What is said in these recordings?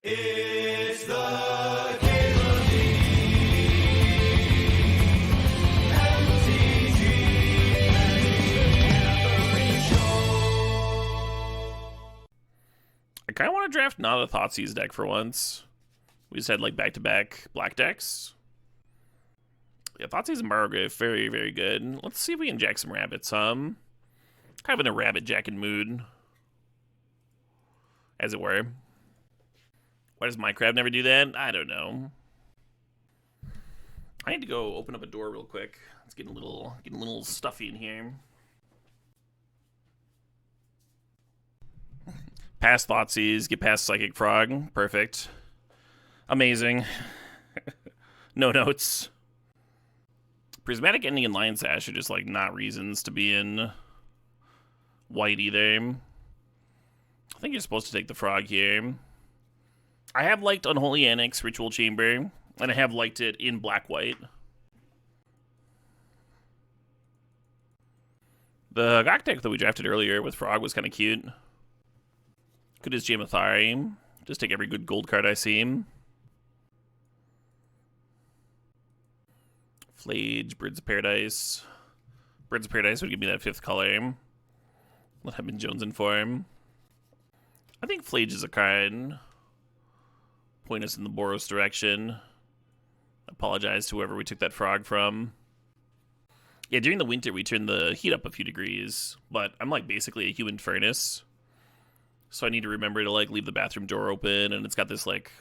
It's the Caleb Lee MTGO Show. I kind of want to draft not a Thoughtseize deck for once. We just had like back-to-back black decks. Yeah, Thoughtseize and Barograph, very, very good. Let's see if we can jack some rabbits. Kind of in a rabbit jacking mood, as it were. Why does Minecraft never do that? I don't know. I need to go open up a door real quick. It's getting a little stuffy in here. Pass Thoughtseize, get past Psychic Frog. Perfect. Amazing. No notes. Prismatic Ending and Lion Sash are just like not reasons to be in white either. I think you're supposed to take the frog here. I have liked Unholy Annex, Ritual Chamber, and I have liked it in black-white. The Gok deck that we drafted earlier with Frog was kind of cute. Could just jam Athari. Just take every good gold card I see. Flage, Birds of Paradise. Birds of Paradise would give me that 5th color. Let have been Jones in form. I think Flage is a card. Point us in the Boros direction. Apologize to whoever we took that frog from. Yeah, during the winter we turned the heat up a few degrees, but I'm like basically a human furnace. So I need to remember to like leave the bathroom door open, and it's got this like,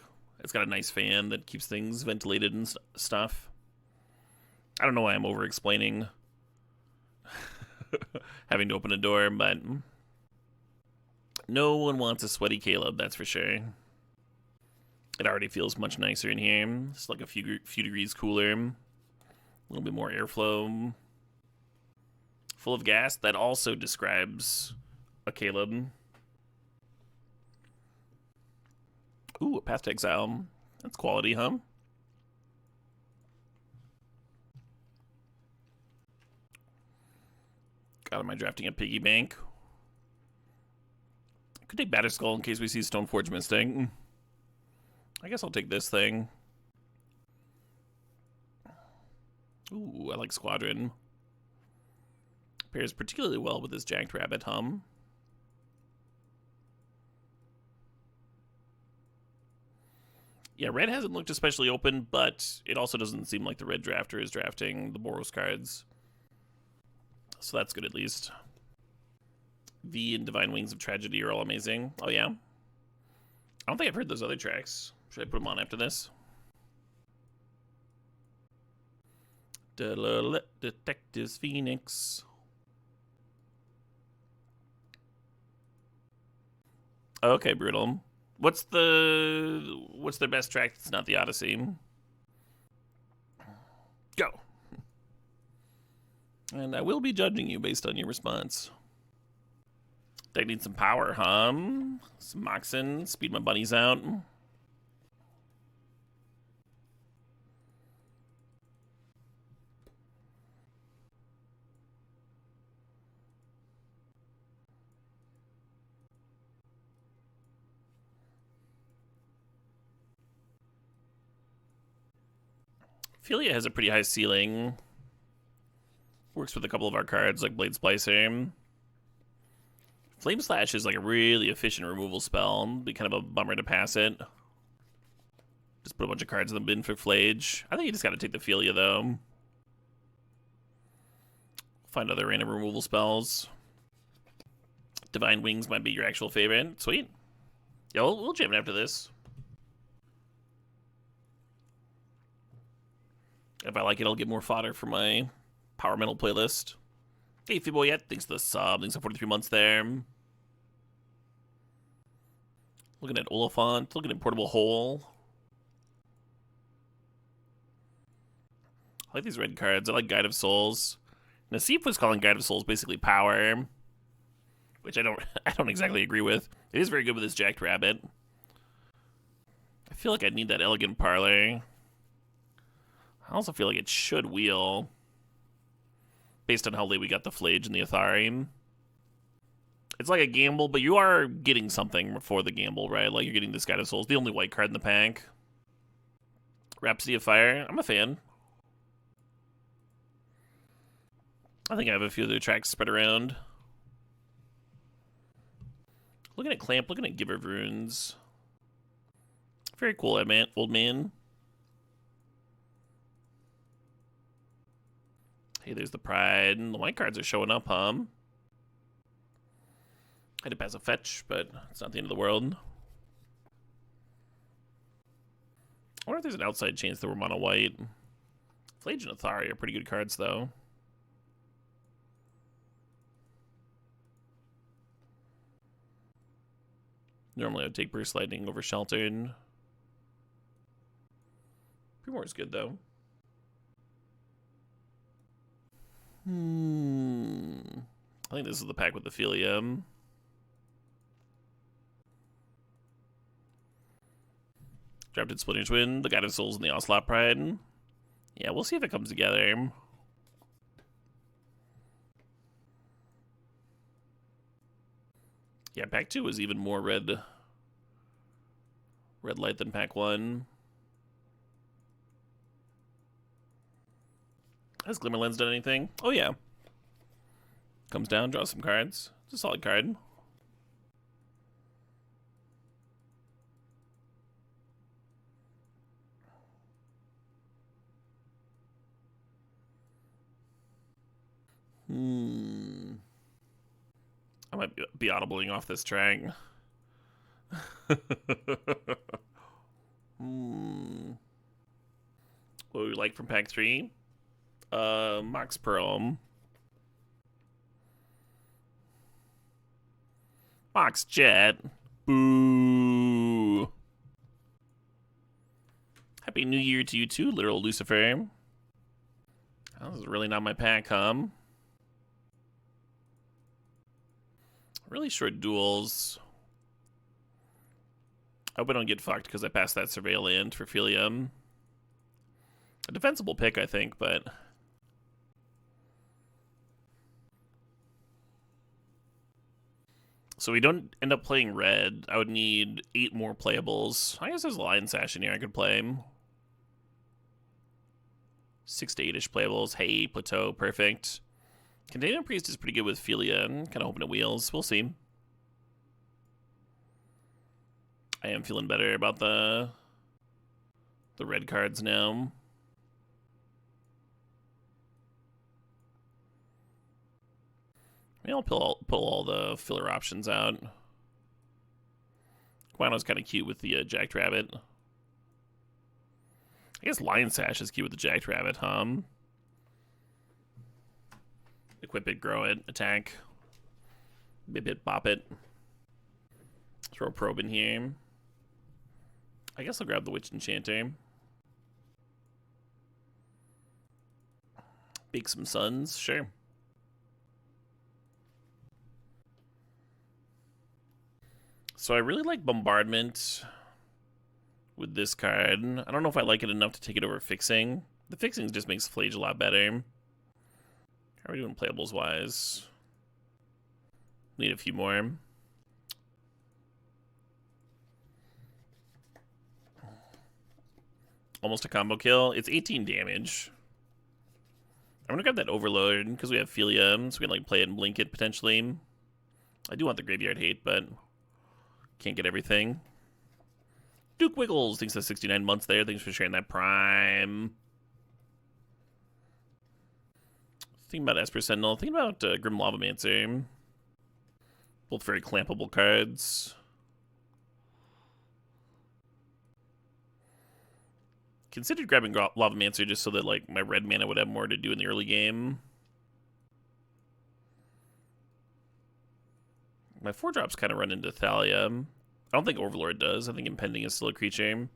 it's got a nice fan that keeps things ventilated and stuff. I don't know why I'm over explaining having to open a door, but no one wants a sweaty Caleb, that's for sure. It already feels much nicer in here. It's like a few degrees cooler. A little bit more airflow. Full of gas. That also describes a Caleb. Ooh, a Path to Exile. That's quality, huh? God, am I drafting a piggy bank? I could take Batterskull in case we see Stoneforge Mystic. I guess I'll take this thing. Ooh, I like Squadron. Pairs particularly well with this Jacked Rabbit hum. Yeah, red hasn't looked especially open, but it also doesn't seem like the red drafter is drafting the Boros cards. So that's good at least. V and Divine Wings of Tragedy are all amazing. Oh yeah? I don't think I've heard those other tracks. Should I put them on after this? Detectives Phoenix. Okay, Brutal. What's their best track that's not the Odyssey? Go. And I will be judging you based on your response. They need some power, huh? Some Moxen, speed my bunnies out. Ophelia has a pretty high ceiling. Works with a couple of our cards, like Blade Splicer. Flame Slash is like a really efficient removal spell. It'd be kind of a bummer to pass it. Just put a bunch of cards in the bin for Flage. I think you just gotta take the Ophelia, though. Find other random removal spells. Divine Wings might be your actual favorite. Sweet. Yeah, we'll jam it after this. If I like it, I'll get more fodder for my Power Metal playlist. Hey, Fiboyet, thanks for the sub. Thanks for 43 months there. Looking at Oliphant. Looking at Portable Hole. I like these red cards. I like Guide of Souls. Nassif was calling Guide of Souls basically power, which I don't exactly agree with. It is very good with this Jacked Rabbit. I feel like I need that Elegant Parlor. I also feel like it should wheel, based on how late we got the Flage and the Athari. It's like a gamble, but you are getting something for the gamble, right? Like, you're getting this Guide of Souls, the only white card in the pack. Rhapsody of Fire, I'm a fan. I think I have a few other tracks spread around. Looking at Clamp, looking at Giver of Runes. Very cool, old man. Hey, there's the Pride. The white cards are showing up, huh? I had to pass a fetch, but it's not the end of the world. I wonder if there's an outside chance that we're mono white. Flage and Athari are pretty good cards, though. Normally I would take Burst Lightning over Sheltered. Primor's good, though. I think this is the pack with the Philium. Drafted Splitter's Wind, the Guide of Souls, and the Ocelot Pride. Yeah, we'll see if it comes together. Yeah, pack 2 was even more red light than pack 1. Has Glimmerlens done anything? Oh, yeah. Comes down, draws some cards. It's a solid card. I might be audibling off this track. What would we like from pack 3? Mox Pearl. Mox Jet. Boo. Happy New Year to you too, literal Lucifer. Oh, this is really not my pack, huh? Really short duels. I hope I don't get fucked because I passed that Surveil land for Philium. A defensible pick, I think, but... So we don't end up playing red. I would need 8 more playables. I guess there's a Lion Sash in here I could play. 6 to 8-ish playables. Hey, Plateau, perfect. Containment Priest is pretty good with Philia. Kind of hoping it wheels. We'll see. I am feeling better about the red cards now. Maybe I'll pull all the filler options out. Guano's kind of cute with the Jacked Rabbit. I guess Lion Sash is cute with the Jacked Rabbit, huh? Equip it, grow it, attack. Bip it, bop it. Throw a probe in here. I guess I'll grab the Witch Enchanter. Bake some suns, sure. So I really like Bombardment with this card. I don't know if I like it enough to take it over Fixing. The Fixing just makes Flage a lot better. How are we doing playables-wise? Need a few more. Almost a combo kill. It's 18 damage. I'm gonna grab that Overload because we have Philia, so we can like play it and blink it potentially. I do want the Graveyard Hate, but can't get everything. Duke Wiggles thinks that's 69 months there. Thanks for sharing that Prime. Thinking about Esper Sentinel. Thinking about Grim Lavamancer. Both very clampable cards. Considered grabbing Lavamancer just so that like my red mana would have more to do in the early game. My 4-drops kind of run into Thalia. I don't think Overlord does. I think Impending is still a creature. I think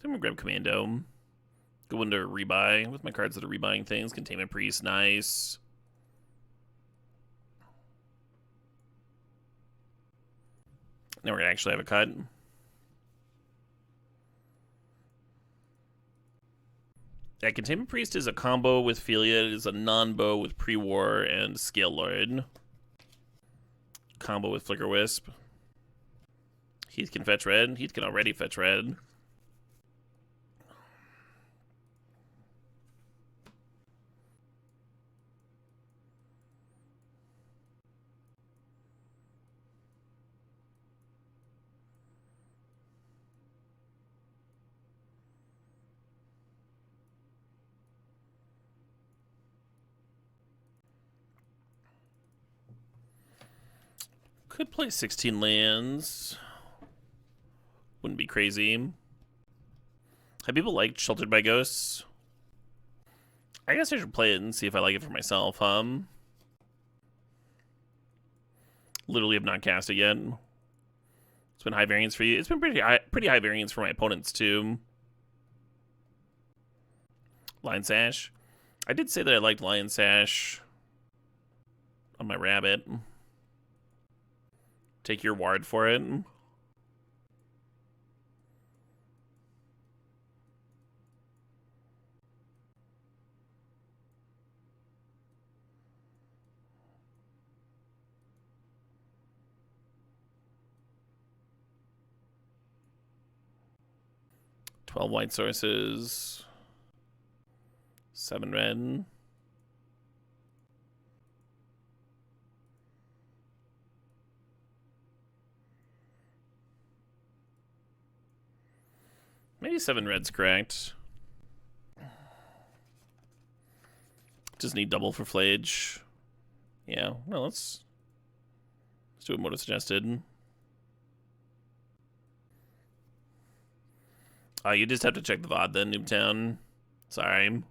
I'm gonna grab Commando. Go into rebuy with my cards that are rebuying things. Containment Priest, nice. Now we're gonna actually have a cut. Yeah, Containment Priest is a combo with Philia. It is a non-bow with Pre-War and Scale Lord. Combo with Flicker Wisp. Heath can fetch red. Heath can already fetch red. Could play 16 lands. Wouldn't be crazy. Have people liked Sheltered by Ghosts? I guess I should play it and see if I like it for myself, Literally have not cast it yet. It's been high variance for you. It's been pretty high variance for my opponents too. Lion Sash. I did say that I liked Lion Sash on my rabbit. Take your ward for it. Twelve white sources. 7 red. Maybe 7 red's correct. Just need double for Flage. Yeah, well, let's do what Moto suggested. You just have to check the VOD then, Noobtown. Sorry.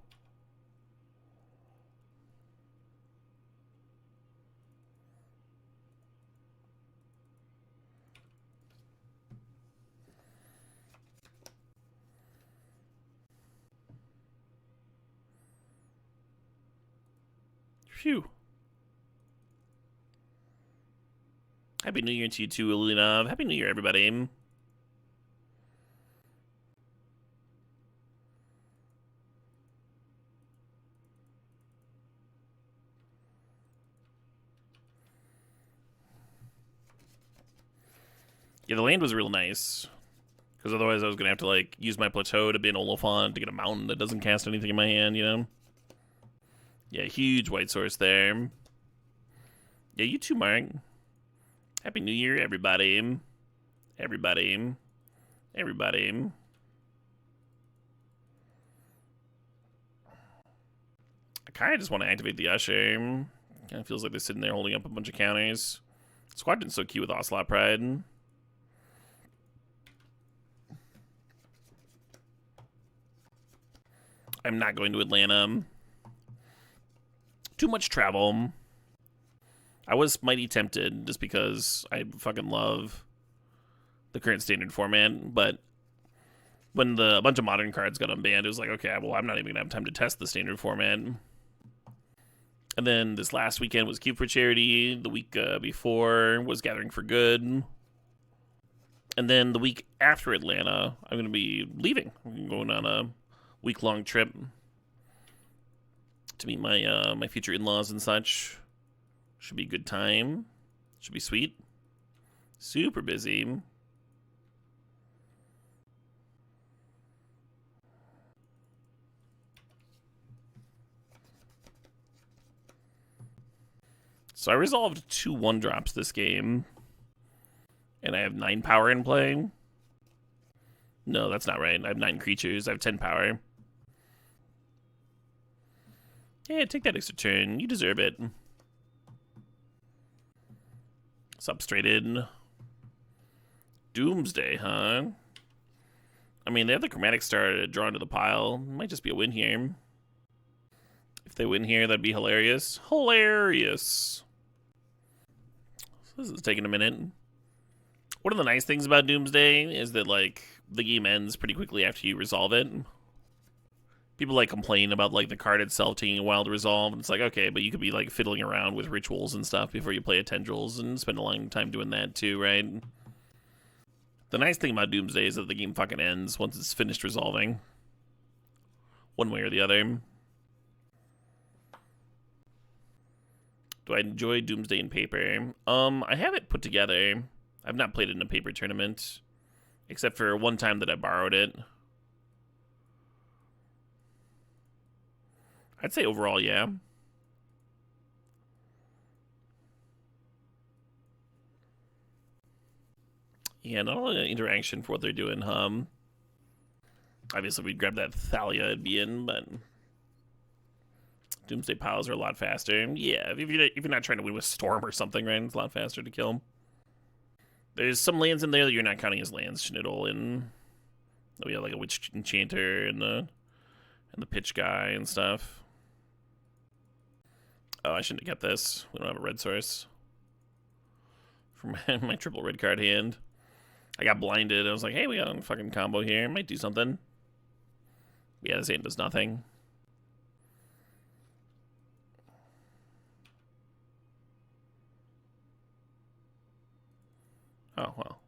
Phew. Happy New Year to you too, Ilunov. Happy New Year, everybody. Yeah, the land was real nice. Because otherwise I was going to have to, like, use my plateau to be an Oliphant to get a mountain that doesn't cast anything in my hand, you know? Yeah, huge white source there. Yeah, you too, Mark. Happy New Year, everybody. Everybody. Everybody. I kind of just want to activate the Usher. Kind of feels like they're sitting there holding up a bunch of counters. Squadron's so cute with Ocelot Pride. I'm not going to Atlanta. Too much travel. I was mighty tempted just because I fucking love the current standard format, but when a bunch of modern cards got unbanned, it was like, okay, well, I'm not even gonna have time to test the standard format. And then this last weekend was Cube for Charity. The week before was Gathering for Good. And then the week after Atlanta, I'm gonna be leaving. I'm going on a week-long trip to meet my my future in-laws and such. Should be a good time. Should be sweet. Super busy. So I resolved 2 1-drops this game. And I have 9 power in play. No, that's not right. I have 9 creatures. I have 10 power. Yeah, take that extra turn. You deserve it. Substrated. Doomsday, huh? I mean, they have the Chromatic Star drawn to the pile. Might just be a win here. If they win here, that'd be hilarious. Hilarious. So this is taking a minute. One of the nice things about Doomsday is that, like, the game ends pretty quickly after you resolve it. People, like, complain about, like, the card itself taking a while to resolve. And it's like, okay, but you could be, like, fiddling around with rituals and stuff before you play a Tendrils and spend a long time doing that, too, right? The nice thing about Doomsday is that the game fucking ends once it's finished resolving. One way or the other. Do I enjoy Doomsday in paper? I have it put together. I've not played it in a paper tournament, except for one time that I borrowed it. I'd say overall, yeah. Yeah, not a lot of interaction for what they're doing. Obviously, we'd grab that Thalia it'd be in, but Doomsday piles are a lot faster. Yeah, if you're not trying to win with Storm or something, right? It's a lot faster to kill. There's some lands in there that you're not counting as lands, Schniddle, and we have like a Witch Enchanter and the Pitch Guy and stuff. Oh, I shouldn't have kept this. We don't have a red source for my triple red card hand. I got blinded. I was like, hey, we got a fucking combo here. Might do something. Yeah, this hand does nothing. Oh, well.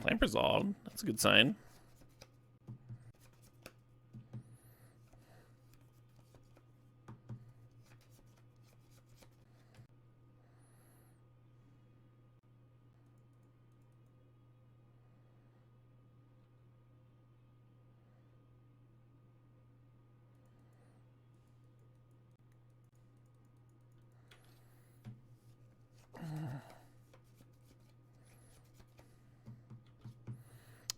Lamp resolved. That's a good sign.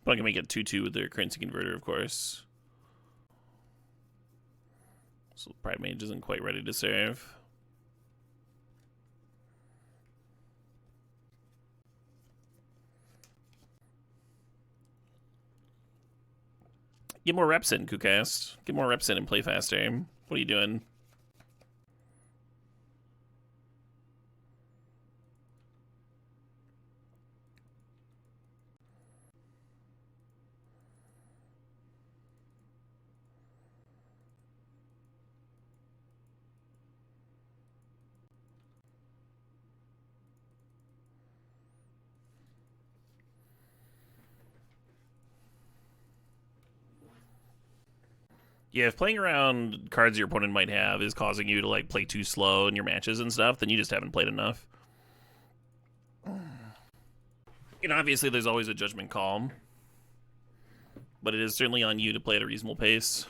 But I can make it 2-2 with their currency converter, of course. So Pride Mage isn't quite ready to serve. Get more reps in, Kookast. Get more reps in and play faster. What are you doing? Yeah, if playing around cards your opponent might have is causing you to like play too slow in your matches and stuff, then you just haven't played enough. You know, obviously there's always a judgment call, but it is certainly on you to play at a reasonable pace.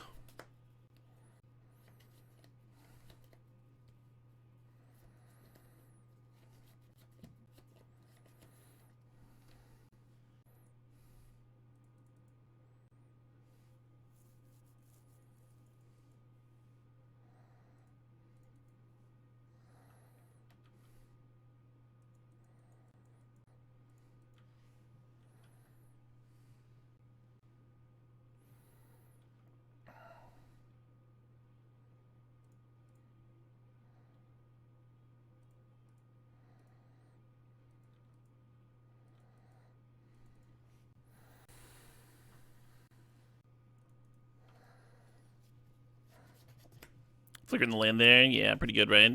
Flickering the land there, yeah, pretty good, right?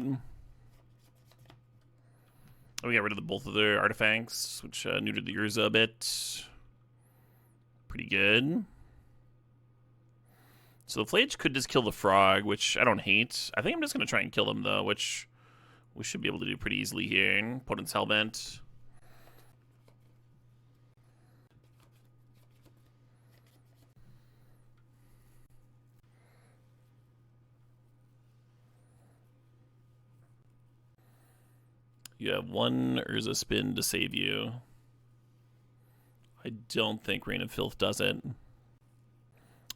Oh, we got rid of both of their artifacts, which neutered the Urza a bit. Pretty good. So the Flage could just kill the Frog, which I don't hate. I think I'm just going to try and kill him, though, which we should be able to do pretty easily here. Opponent's Hellbent. You have one Urza spin to save you. I don't think Reign of Filth does it.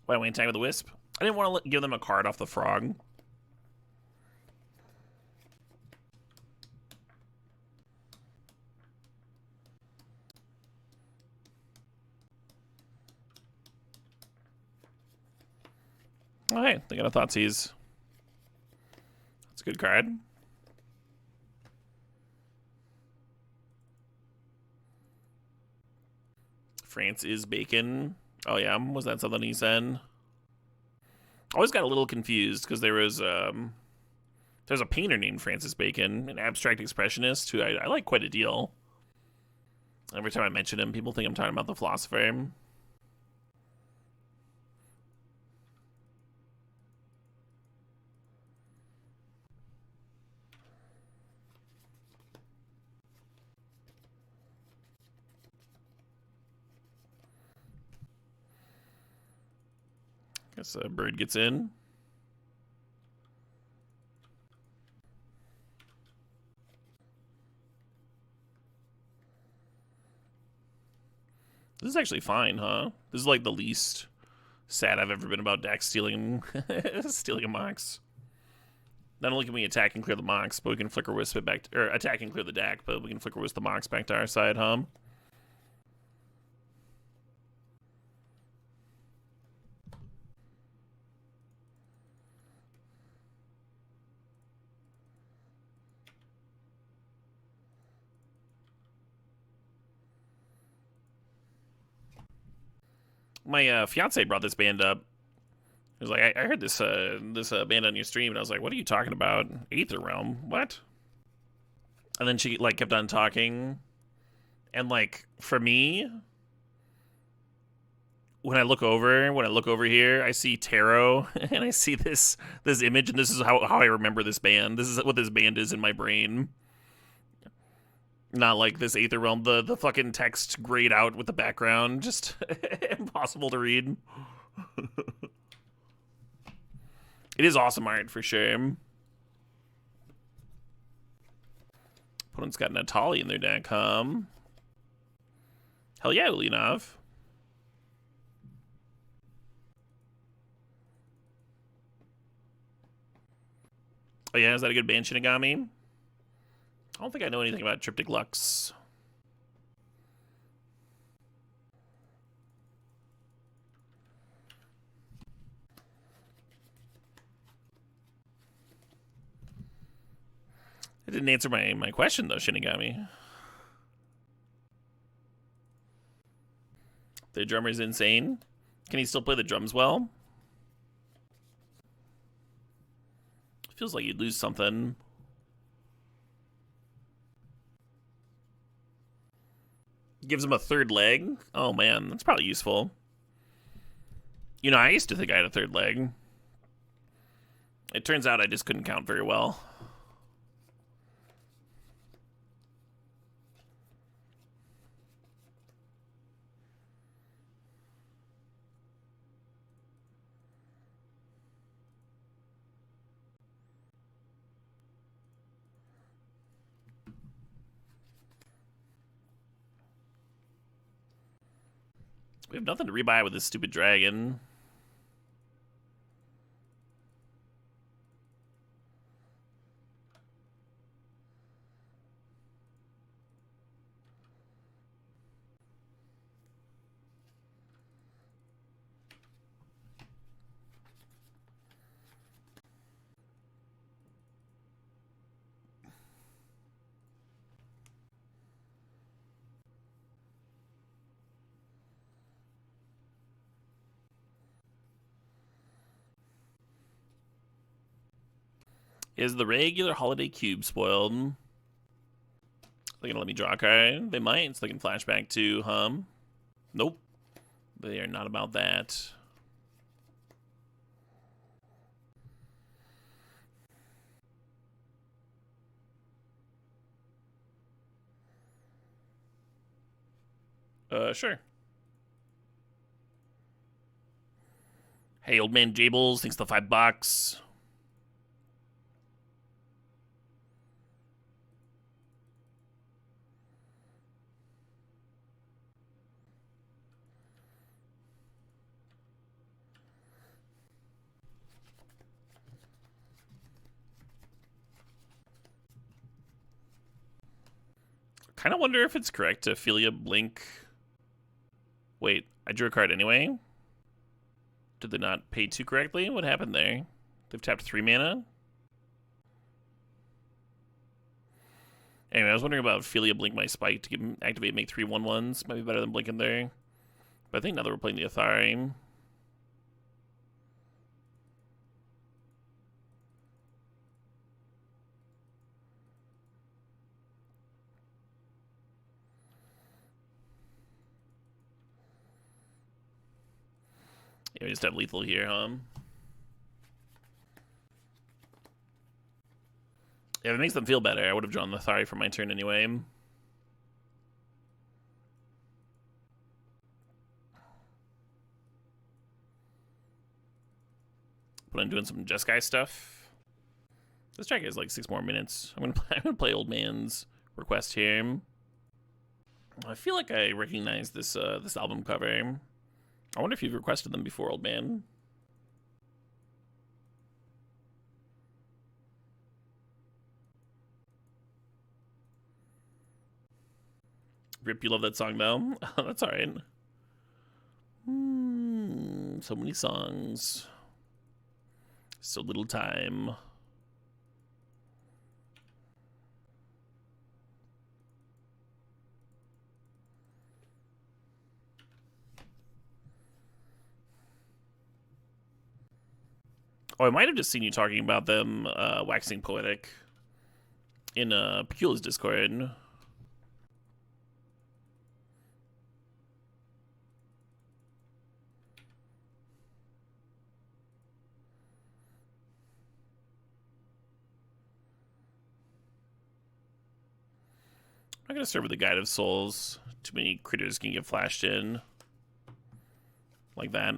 Why don't we attack with the Wisp? I didn't want to give them a card off the Frog. Okay, they got a Thoughtseize. That's a good card. France is bacon. Oh yeah, was that something he said? I always got a little confused because there was There's a painter named Francis Bacon, an abstract expressionist who I like quite a deal. Every time I mention him, people think I'm talking about the philosopher. Guess a bird gets in. This is actually fine, huh? This is like the least sad I've ever been about Dax stealing stealing a Mox. Not only can we attack and clear the Mox, but we can flicker wisp it back to, or attack and clear the deck, but we can flicker wisp the Mox back to our side, huh? My fiance brought this band up. He was like, I heard this band on your stream, and I was like, what are you talking about? Aether Realm? What? And then she like kept on talking, and like for me, when I look over here, I see tarot, and I see this image, and this is how I remember this band. This is what this band is in my brain. Not like this Aether Realm, the fucking text grayed out with the background, just impossible to read. It is awesome art for sure. Opponent's got Natali in their deck, huh? Hell yeah, Ulinov. Oh yeah, is that a good ban, Shinigami? I don't think I know anything about Triptych Lux. It didn't answer my question, though, Shinigami. The drummer's insane. Can he still play the drums well? Feels like you'd lose something. Gives him a third leg? Oh, man. That's probably useful. You know, I used to think I had a third leg. It turns out I just couldn't count very well. We have nothing to rebuy with this stupid dragon. Is the regular holiday cube spoiled? They're gonna let me draw a card? They might, so they can flashback to Hum. Nope. They are not about that. Sure. Hey, old man Jables, thanks for the $5. Kind of wonder if it's correct to Ophelia Blink. Wait, I drew a card anyway? Did they not pay 2 correctly? What happened there? They've tapped 3 mana? Anyway, I was wondering about Ophelia Blink my Spike to activate, make 3 1/1s. Might be better than blinking there. But I think now that we're playing the Athari. Yeah, we just have lethal here, huh? Yeah, if it makes them feel better, I would have drawn the Thari for my turn anyway. But I'm doing some Jeskai stuff. This track has like 6 more minutes. I'm gonna play Old Man's Request here. I feel like I recognize this this album cover. I wonder if you've requested them before, Old Man. Rip, you love that song though? That's alright. So many songs. So little time. Oh, I might have just seen you talking about them waxing poetic in Pecula's Discord. I'm not gonna start with the Guide of Souls. Too many critters can get flashed in. Like that.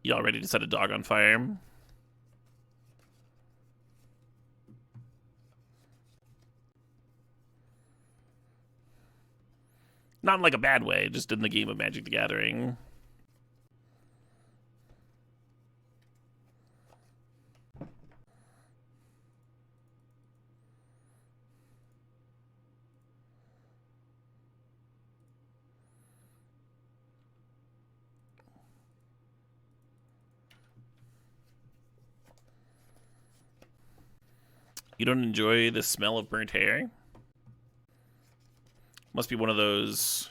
Y'all ready to set a dog on fire? Not in like a bad way, just in the game of Magic the Gathering. You don't enjoy the smell of burnt hair? Must be one of those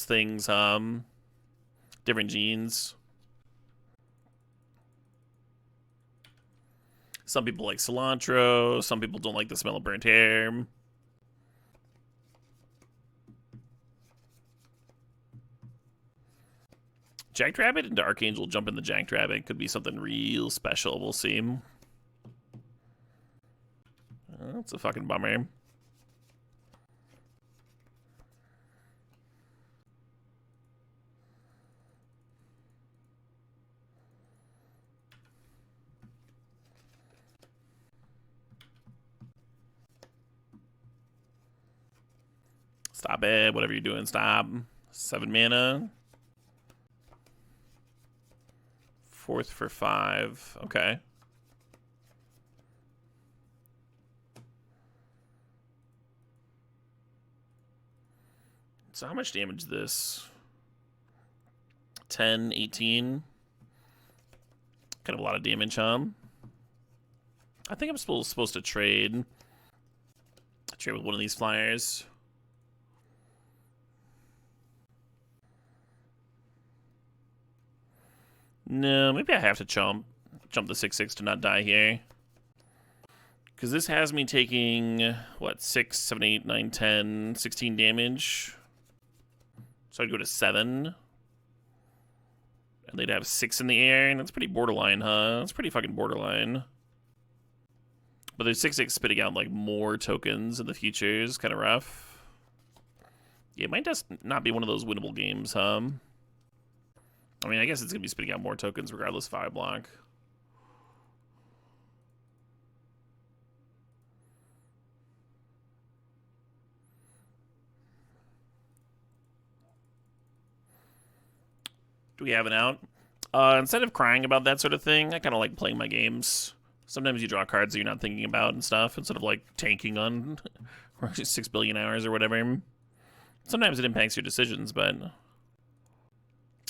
things, different genes. Some people like cilantro, some people don't like the smell of burnt hair. Jackrabbit into Archangel jump in the Jackrabbit could be something real special, we'll see. That's a fucking bummer. Stop it. Whatever you're doing, stop. 7 mana. 4th for 5. Okay. So how much damage is this? 10, 18. Kind of a lot of damage, huh? I think I'm supposed to trade. Trade with one of these flyers. No, maybe I have to jump the 6/6 to not die here. Because this has me taking, what, 6, 7, 8, 9, 10, 16 damage. So I'd go to 7. And they'd have 6 in the air, and that's pretty borderline, huh? That's pretty fucking borderline. But there's 6/6 spitting out, like, more tokens in the future is kind of rough. Yeah, it might just not be one of those winnable games, huh? I mean, I guess it's going to be spitting out more tokens regardless of how I block. Do we have an out? Instead of crying about that sort of thing, I kind of like playing my games. Sometimes you draw cards that you're not thinking about and stuff, instead of like tanking on 6 billion hours or whatever. Sometimes it impacts your decisions, but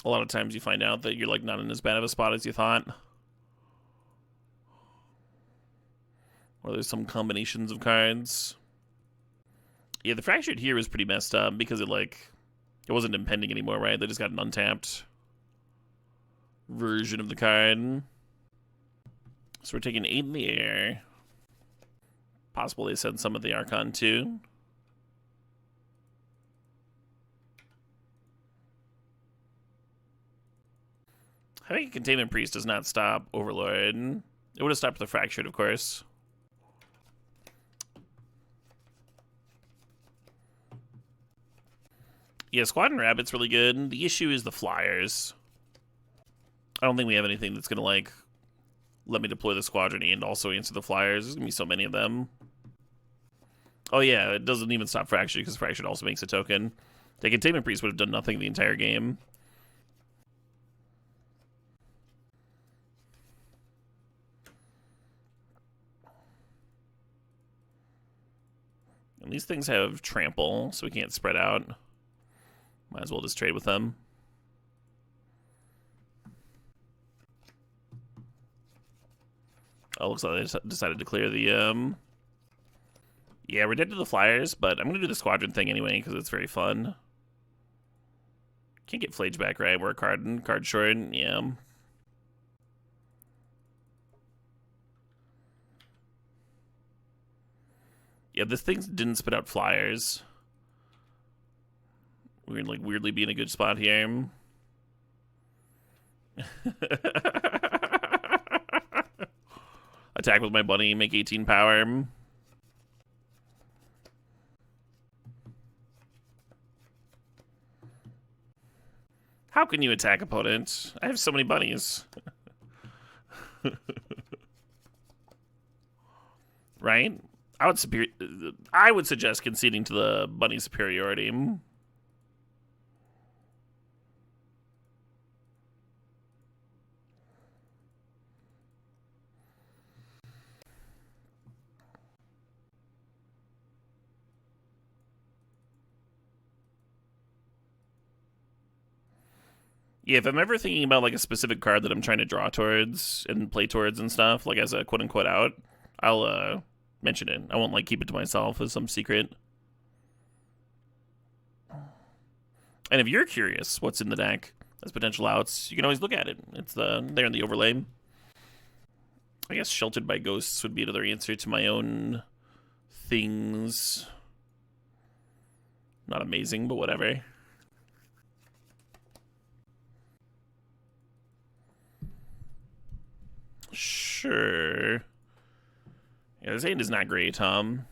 a lot of times you find out that you're like not in as bad of a spot as you thought. Or there's some combinations of cards. Yeah, the Fractured here is pretty messed up because it It wasn't impending anymore, right? They just got an untapped version of the card. So we're taking 8 in the air. Possible they send some of the Archon too. I think Containment Priest does not stop Overlord. It would have stopped the Fractured, of course. Yeah, Squadron Rabbit's really good. The issue is the flyers. I don't think we have anything that's going to, like, let me deploy the squadron and also answer the flyers. There's going to be so many of them. Oh, yeah, it doesn't even stop Fractured because Fractured also makes a token. The Containment Priest would have done nothing the entire game. And these things have trample, so we can't spread out. Might as well just trade with them. Oh, looks like they decided to clear the, Yeah, we're dead to the flyers, but I'm going to do the squadron thing anyway, because it's very fun. Can't get Flage back, right? We're a card short, yeah. Yeah, this thing didn't spit out flyers. We're gonna, like, weirdly be in a good spot here. Attack with my bunny, make 18 power. How can you attack opponent? I have so many bunnies. Right? I would suggest conceding to the bunny superiority. Yeah, if I'm ever thinking about, like, a specific card that I'm trying to draw towards and play towards and stuff, like as a quote-unquote out, I'll mention it. I won't, like, keep it to myself as some secret. And if you're curious what's in the deck as potential outs, you can always look at it. It's there in the overlay. I guess Sheltered by Ghosts would be another answer to my own things. Not amazing, but whatever. Sure. Yeah, this hand is not great, The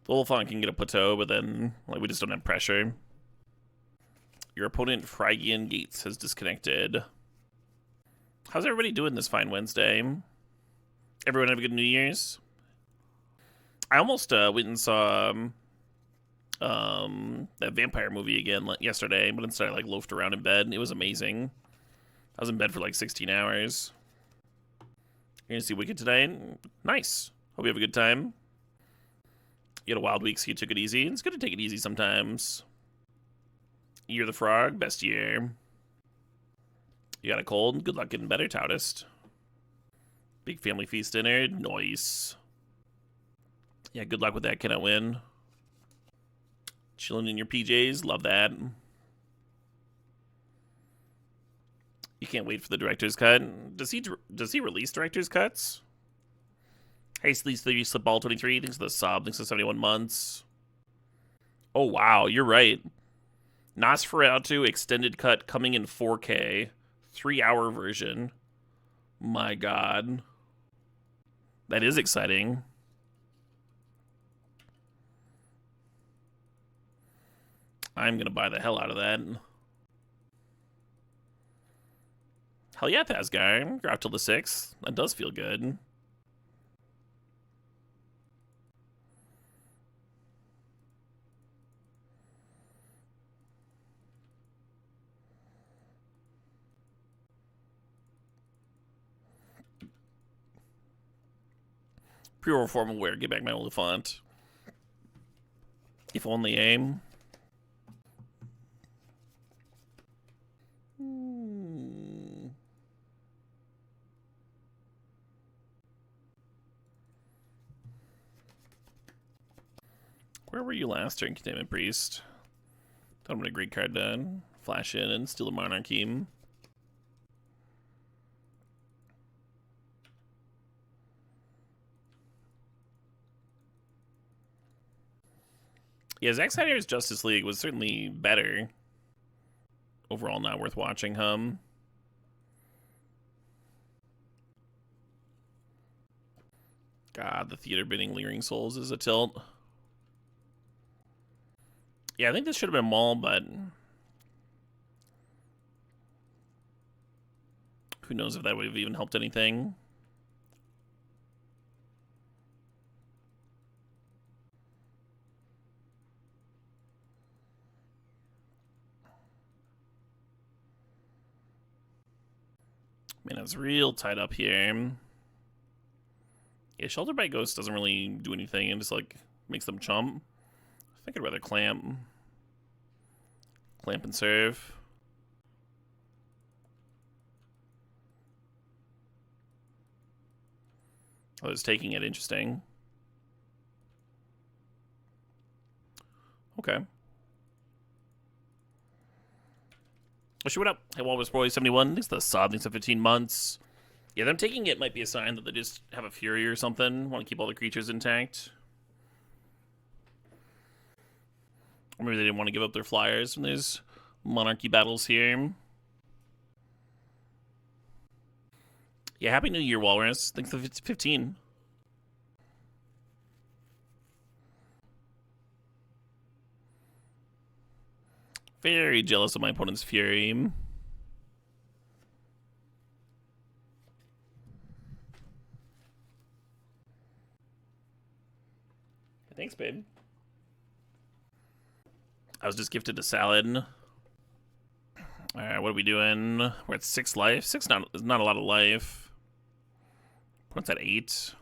Oliphant can get a plateau, but then, like, we just don't have pressure. Your opponent, Phrygian Gates, has disconnected. How's everybody doing this fine Wednesday? Everyone have a good New Year's? I almost went and saw that vampire movie again yesterday, but instead I, like, loafed around in bed. It was amazing. I was in bed for like 16 hours. You're gonna see Wicked today? Nice. Hope you have a good time. You had a wild week, so you took it easy. It's good to take it easy sometimes. Year the Frog, best year. You got a cold? Good luck getting better, Toutist. Big family feast dinner? Nice. Yeah, good luck with that. Cannot win. Chilling in your PJs? Love that. You can't wait for the director's cut. Does he release director's cuts? Hey, Sleazy Slipball 23, thanks for the sub, thanks for 71 months. Oh wow, you're right. Nosferatu extended cut coming in 4K, 3-hour version. My God, that is exciting. I'm gonna buy the hell out of that. Hell yeah, Thasgar. You're out till the 6th. That does feel good. Pure formal wear. Get back my Oliphant. If only aim. Where were you last during Containment Priest? Thought I'm a great card to flash in and steal a Monarchy. Yeah, Zack Snyder's Justice League was certainly better. Overall, not worth watching, God, the theater bidding Leering Souls is a tilt. Yeah, I think this should have been Maul, but who knows if that would have even helped anything. Man, it's real tied up here. Yeah, Shelter by Ghost doesn't really do anything and just, like, makes them chump. I think I'd rather Clamp. Clamp and serve. Oh, it's taking it. Interesting. Okay. Oh, shit, what up? Hey, Walrus Boy 71. Thanks for the sub. Thanks for 15 months. Yeah, them taking it might be a sign that they just have a Fury or something. Want to keep all the creatures intact. Or maybe they didn't want to give up their flyers when there's Monarchy battles here. Yeah, Happy New Year, Walrus. Thanks for 15. Very jealous of my opponent's Fury. Thanks, babe. I was just gifted a salad. Alright, what are we doing? We're at 6 life. 6 is not a lot of life. What's at 8?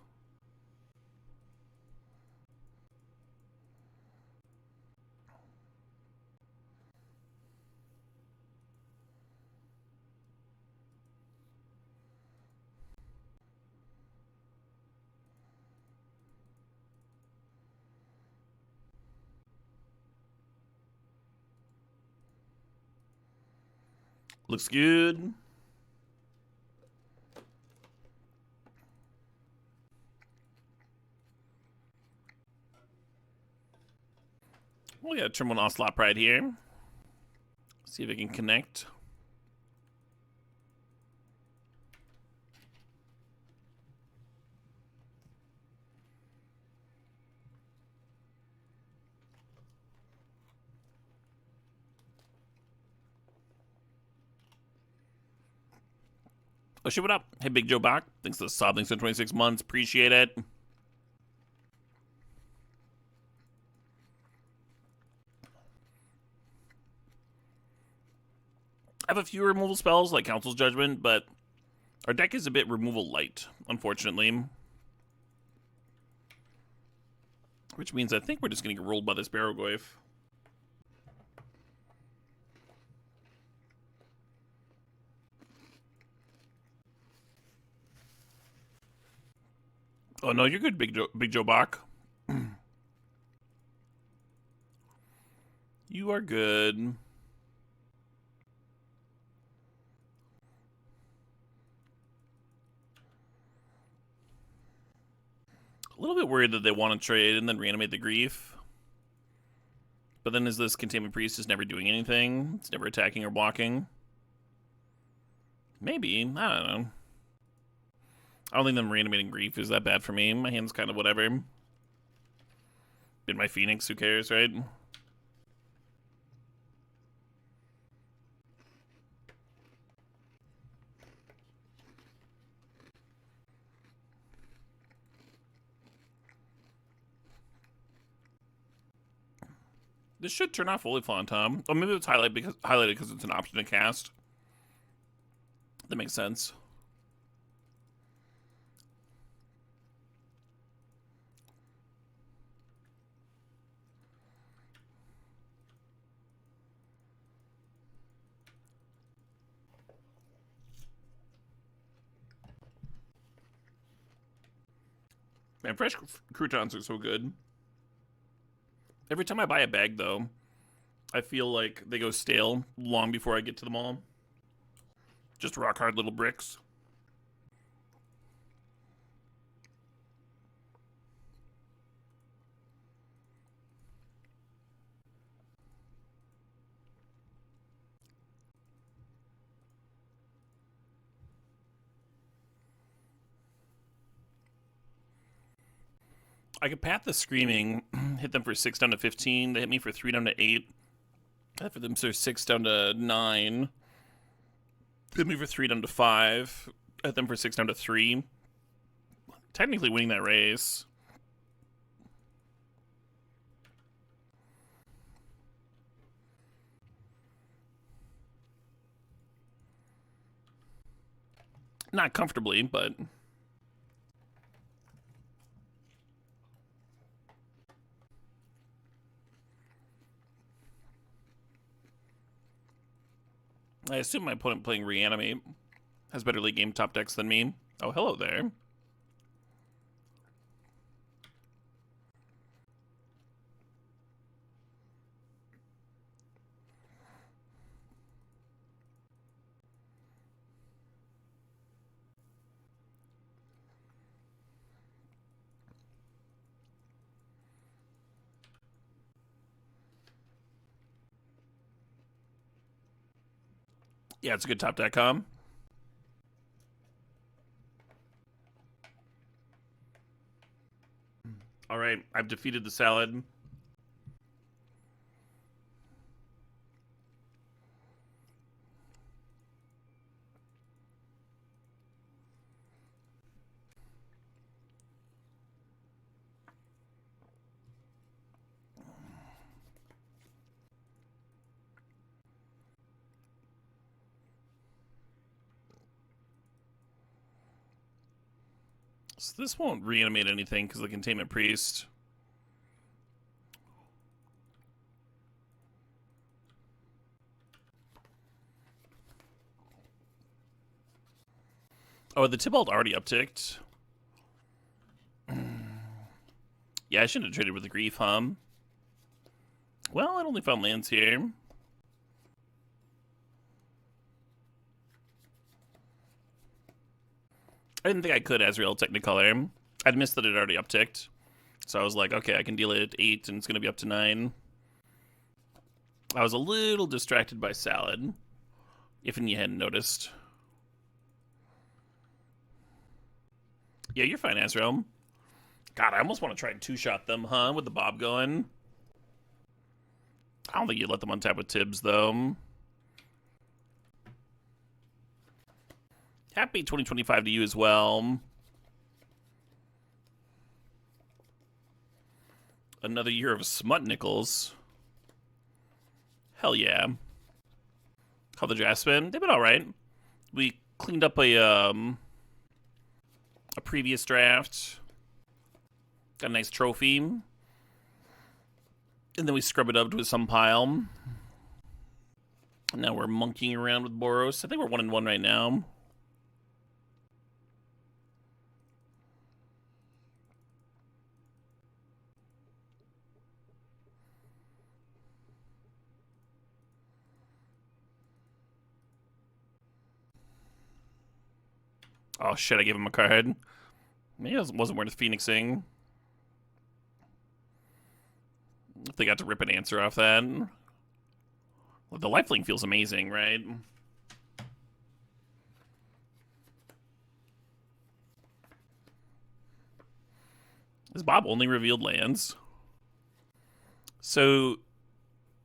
Looks good. We got Trim 1 Ocelot Pride here. See if it can connect. Oh shit, what up? Hey, Big Joe Bach. Thanks for the sub. Thanks for 26 months. Appreciate it. I have a few removal spells like Council's Judgment, but our deck is a bit removal light, unfortunately. Which means I think we're just going to get rolled by this Barrowgoyf. Oh no, you're good, Big Joe Bach. You are good. A little bit worried that they want to trade and then reanimate the Grief. But then is this Containment Priest just never doing anything? It's never attacking or blocking? Maybe. I don't know. I don't think them reanimating Grief is that bad for me. My hand's kind of whatever. Been my Phoenix, who cares, right? This should turn off Olifant, Tom. Oh, maybe it's highlighted because it's an option to cast. That makes sense. Man, fresh croutons are so good. Every time I buy a bag, though, I feel like they go stale long before I get to them all. Just rock hard little bricks. I could pat the Screaming, hit them for 6 down to 15. They hit me for 3 down to 8. I hit them for 6 down to 9. Hit me for 3 down to 5. I hit them for 6 down to 3. Technically winning that race. Not comfortably, but... I assume my opponent playing Reanimate has better late game top decks than me. Oh, hello there. Yeah, it's a good top deck, huh? All right, I've defeated the Salad. So this won't reanimate anything because of the Containment Priest. Oh, the Tybalt already upticked. Yeah, I shouldn't have traded with the Grief, huh? Well, I only found lands here. I didn't think I could Azrael Technicolor. I'd missed that it already upticked. So I was like, okay, I can deal it at 8 and it's going to be up to 9. I was a little distracted by Salad, if you hadn't noticed. Yeah, you're fine, Azrael. God, I almost want to try and two-shot them, huh, with the Bob going. I don't think you'd let them untap with Tibbs, though. Happy 2025 to you as well. Another year of smut nickels. Hell yeah. How the drafts been? They've been alright. We cleaned up a previous draft. Got a nice trophy. And then we scrub it up with some pile. And now we're monkeying around with Boros. I think we're 1-1 right now. Oh shit, I gave him a card. Maybe it wasn't worth phoenixing. If they got to rip an answer off that. Well, the lifelink feels amazing, right? This Bob only revealed lands. So,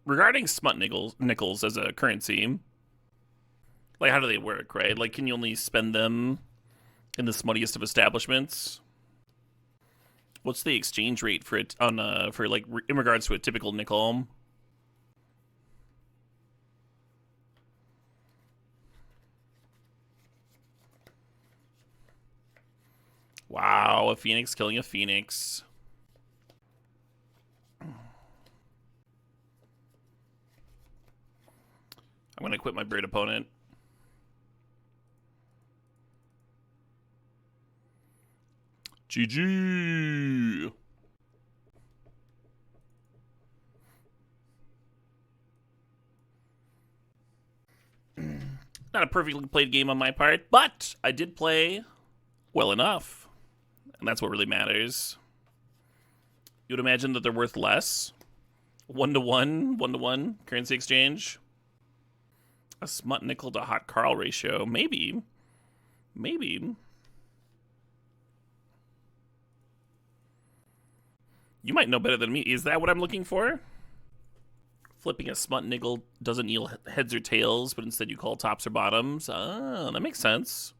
regarding smut nickels as a currency, like how do they work, right? Like, can you only spend them in the smuttiest of establishments? What's the exchange rate for it on for like in regards to a typical nickel? Wow, a phoenix killing a phoenix. I'm gonna quit my bird opponent. GG. Not a perfectly played game on my part, but I did play well enough. And that's what really matters. You would imagine that they're worth less. 1-to-1, 1-to-1 currency exchange. A smut nickel to hot Carl ratio. Maybe. Maybe. You might know better than me. Is that what I'm looking for? Flipping a smut nickel doesn't yield heads or tails, but instead you call tops or bottoms. Ah, that makes sense.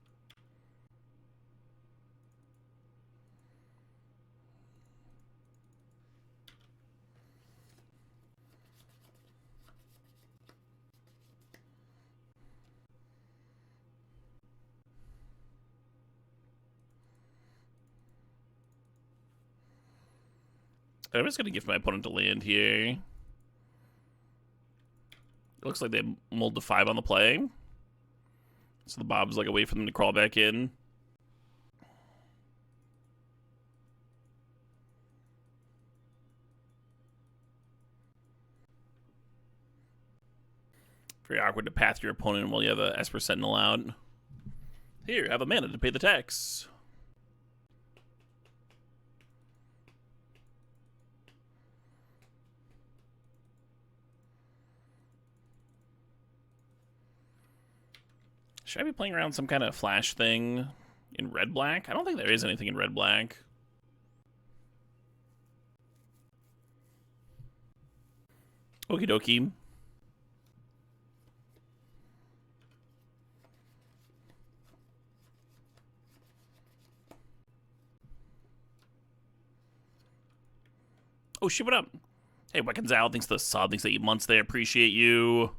I'm just going to give my opponent a land here. It looks like they mulled to 5 on the play. So the bob's like a way for them to crawl back in. Very awkward to path your opponent while you have a Esper Sentinel out. Here, have a mana to pay the tax. Should I be playing around some kind of flash thing in red-black? I don't think there is anything in red-black. Okie dokie. Oh, shit, what up? Hey, Weckens out. Thanks to the sod. Thanks to 8 months there. Appreciate you.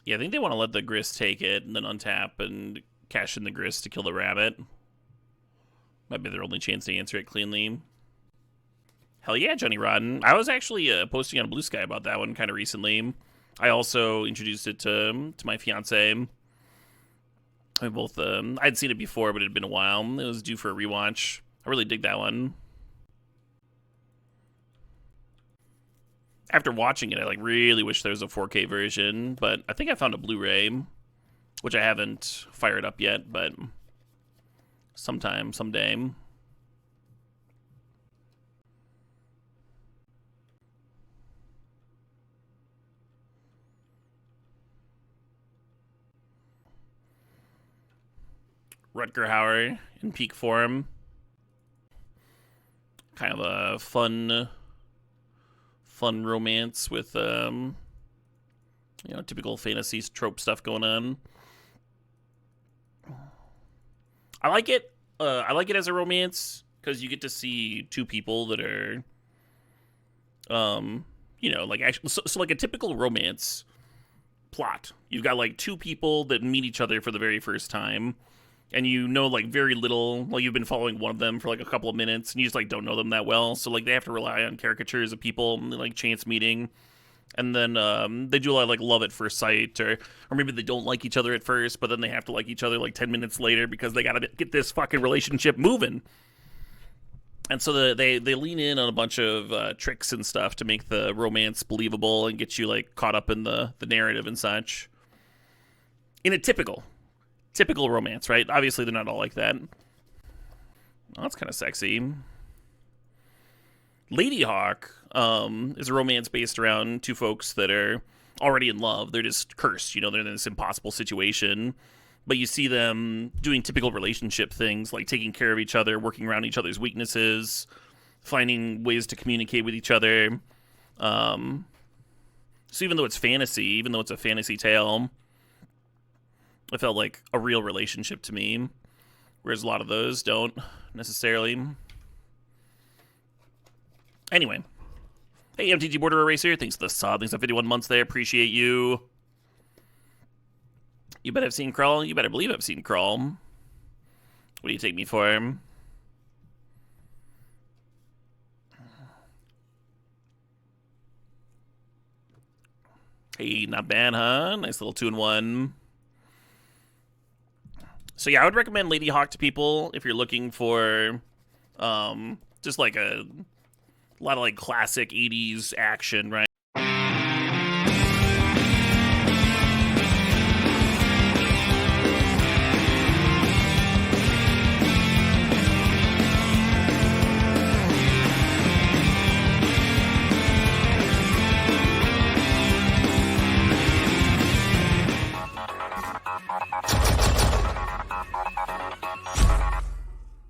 Yeah, I think they want to let the Grist take it and then untap and cash in the Grist to kill the rabbit. Might be their only chance to answer it cleanly. Hell yeah, Johnny Rodden. I was actually posting on Blue Sky about that one kind of recently. I also introduced it to my fiance. We both, I'd seen it before, but it had been a while. It was due for a rewatch. I really dig that one. After watching it, I really wish there was a 4K version, but I think I found a Blu-ray, which I haven't fired up yet, but sometime, someday. Rutger Hauer in peak form. Kind of a fun romance with, typical fantasy trope stuff going on. I like it. I like it as a romance because you get to see two people that are, actually, so like a typical romance plot. You've got like two people that meet each other for the very first time. And you know, like, very little, like, you've been following one of them for, like, a couple of minutes, and you just, like, don't know them that well. So, like, they have to rely on caricatures of people, like, chance meeting. And then they do a lot of, like, love at first sight, or maybe they don't like each other at first, but then they have to like each other, like, 10 minutes later because they gotta get this fucking relationship moving. And so they lean in on a bunch of tricks and stuff to make the romance believable and get you, like, caught up in the narrative and such. In a typical romance, right? Obviously, they're not all like that. Oh, that's kind of sexy. Lady Hawk is a romance based around two folks that are already in love. They're just cursed, they're in this impossible situation. But you see them doing typical relationship things, like taking care of each other, working around each other's weaknesses, finding ways to communicate with each other. So even though it's fantasy, even though it's a fantasy tale, it felt like a real relationship to me, whereas a lot of those don't necessarily. Anyway. Hey, MTG Border Eraser, thanks for the sod, thanks for 51 months there, appreciate you. You bet I've seen Crawl, you better believe I've seen Crawl. What do you take me for? Hey, not bad, huh? Nice little 2-in-1. So yeah, I would recommend Lady Hawk to people if you're looking for Just like a lot of like classic 80s action, right?